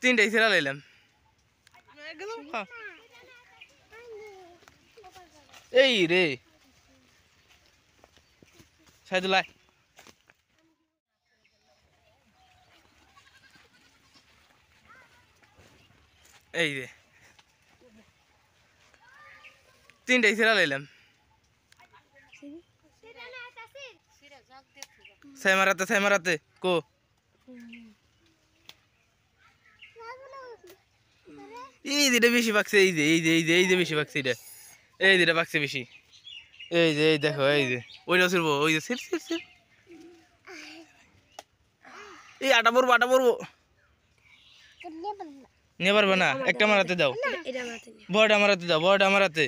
তিনটাই ছেড়া লাইলাম এই রে সাইদুল্লাহ এই রে তিনটাই ছেড়া লাইলাম সাইমারাতে কো এই যেটা বেশি পাকছে এই যে বেশি পাকছে এটা এই যেটা পাকছে বেশি এই যে এই দেখো এই যে ওইটা ছিড়বো ওই যে ছিড় এই আটা পড়বো নিয়ে পারবে না একটা মারাতে দাও বড়টা মারাতে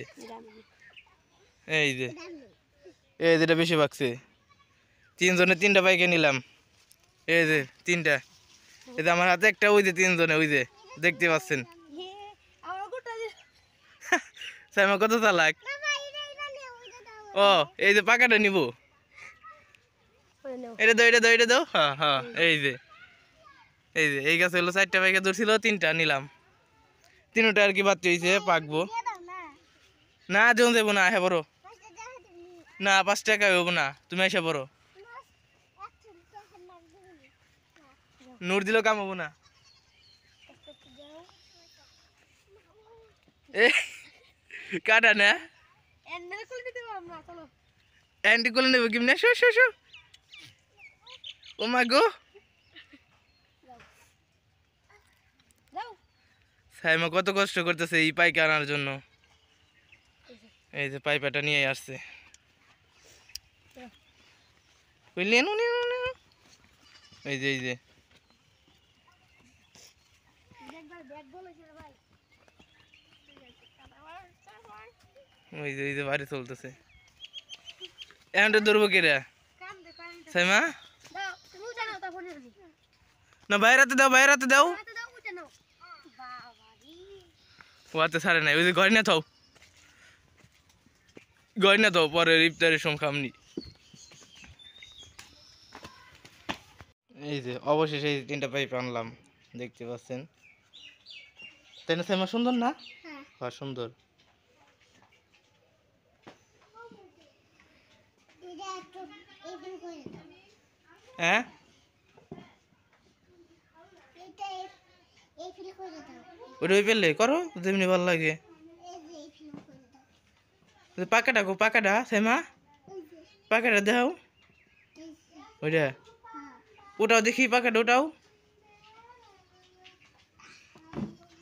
এই যে এই যেটা বেশি পাকছে তিনজনে তিনটা পাইকে নিলাম এই যে তিনটা এই যে আমার হাতে একটা ওই যে তিনজনে ওই যে দেখতে পাচ্ছেন সাইমা কত চালাক ও এই যে পাকাটা নিব এটা দাও হ্যাঁ এই যে এই গাছে হলো 4টা পাইকা ধরছিল 3টা নিলাম 3টা আর কি বাচ্চা হয়েছে পাকবো না যেমন যাবো না আসা বড় না 5 টাকা হইব না তুমি আসা বড় নূর দিলেও কাম হবো না কাটা না এন্ডি করে নেবো কেমনে শো ও মা গো সাইমা কত কষ্ট করতেছে এই পাইকে আনার জন্য এই যে পাইপাটা নিয়ে আসছে এই যে ওই যে বাড়ি চলতেছে এখানটা ধরবো কে রে সাইমা না বাইরাতে দাও ওতে ছাড়ে নাই ওই যে ঘরে না থাও পরে ইফতারের সময় খামনি এই যে অবশেষে এই 3টা পাইপ আনলাম দেখতে পাচ্ছেন তাই না সাইমা সুন্দর না হ্যাঁ সুন্দর হ্যাঁ ওটা ওই পেলে করো যেমনি ভালো লাগে পাকাটা সাইমা পাকাটা দেখাও ওইটা ওটাও দেখি পাকাটা ওটাও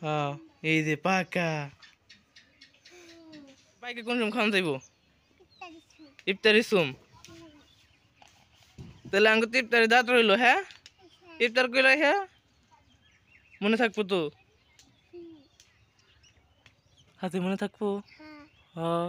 হ্যাঁ এই যে পাকা পাইকে কোন সময় খাওয়ান যাইব ইফতারি সুম তাহলে আঙ্গুর তো ইফতারি দাঁত রইলো হ্যাঁ ইফতার কইল হ্যাঁ মনে থাকবো তো হাতে মনে থাকবো হ্যাঁ